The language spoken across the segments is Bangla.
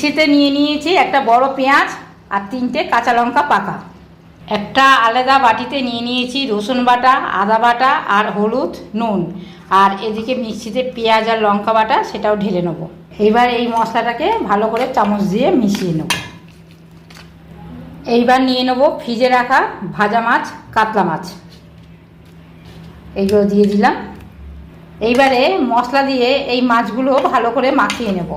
মিক্সিতে নিয়ে নিয়েছি একটা বড় পেঁয়াজ আর 3টে কাঁচা লঙ্কা পাকা। একটা আলাদা বাটিতে নিয়ে নিয়েছি রসুন বাটা, আদা বাটা আর হলুদ, নুন। আর এদিকে মিক্সিতে পেঁয়াজ আর লঙ্কা বাটা সেটাও ঢেলে নেবো। এইবার এই মশলাটাকে ভালো করে চামচ দিয়ে মিশিয়ে নেব। এইবার নিয়ে নেব ফ্রিজে রাখা ভাজা মাছ, কাতলা মাছ, এইগুলো দিয়ে দিলাম। এইবারে মশলা দিয়ে এই মাছগুলো ভালো করে মাখিয়ে নেব।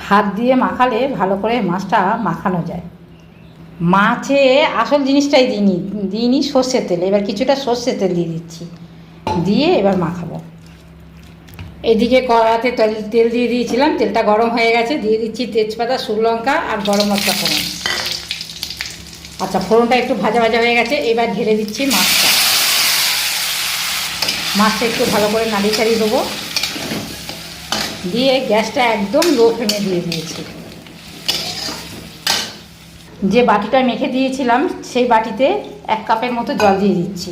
হাত দিয়ে মাখালে ভালো করে মাছটা মাখানো যায়। মাছে আসল জিনিসটাই দিইনি সর্ষের তেল। এবার কিছুটা সর্ষের তেল দিয়ে দিচ্ছি, দিয়ে এবার মাখাবো। এদিকে কড়াতে তেল দিয়ে দিয়েছিলাম, তেলটা গরম হয়ে গেছে। দিয়ে দিচ্ছি তেজপাতা, শুকনো লঙ্কা আর গরম মশলা ফোড়ন। আচ্ছা, ফোড়নটা একটু ভাজা ভাজা হয়ে গেছে। এবার ঢেলে দিচ্ছি মাছটা। মাছটা একটু ভালো করে নাড়িয়ে চাড়িয়ে দেবো, দিয়ে গ্যাসটা একদম লো ফ্লেমে দিয়ে দিয়েছি। যে বাটিটা মেখে দিয়েছিলাম সেই বাটিতে 1 কাপের মতো জল দিয়ে দিচ্ছি।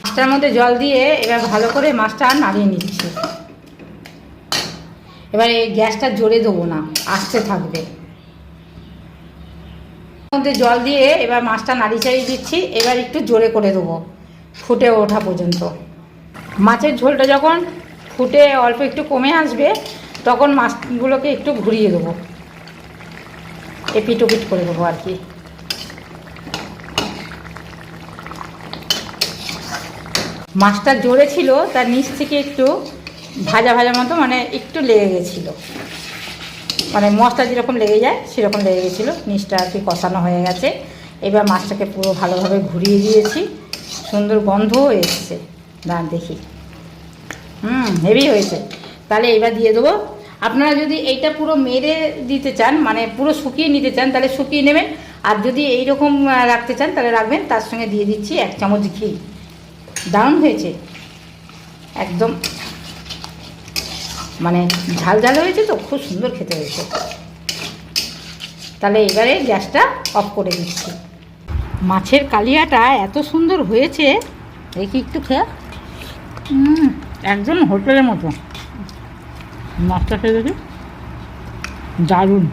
মাছটার মধ্যে জল দিয়ে এবার ভালো করে মাছটা নাড়িয়ে নিচ্ছি। এবার এই গ্যাসটা জোরে দেবো না, আস্তে থাকবে। মধ্যে জল দিয়ে এবার মাছটা নাড়িয়ে চাড়িয়ে দিচ্ছি। এবার একটু জোরে করে দেবো ফুটে ওঠা পর্যন্ত। মাছের ঝোলটা যখন ফুটে অল্প একটু কমে আসবে তখন মাছগুলোকে একটু ঘুরিয়ে দেবো, এপিট ওপিট করে দেবো আর কি। মাছটা জোরে ছিল, তার নিচ থেকে একটু ভাজা ভাজা মতো মানে একটু লেগে গেছিলো, মানে মশলা যেরকম লেগে যায় সেরকম লেগে গেছিলো। নিচটা আর কি কষানো হয়ে গেছে। এবার মাছটাকে পুরো ভালোভাবে ঘুরিয়ে দিয়েছি, সুন্দর গন্ধও এসছে। দাঁড়ান দেখি, হেভি হয়েছে। তাহলে এবার দিয়ে দেবো। আপনারা যদি এইটা পুরো মেরে দিতে চান, মানে পুরো শুকিয়ে নিতে চান, তাহলে শুকিয়ে নেবেন। আর যদি এইরকম রাখতে চান তাহলে রাখবেন। তার সঙ্গে দিয়ে দিচ্ছি 1 চামচ ঘি। দারুণ হয়েছে, একদম মানে ঝাল ঝাল হয়েছে, তো খুব সুন্দর খেতে হয়েছে। তাহলে এবারে গ্যাসটা অফ করে দিচ্ছি। মাছের কালিয়াটা এত সুন্দর হয়েছে, দেখি একটু খেয়ে। একদম হোটেলের মতো মাছটা খেয়ে দেখি, দারুণ।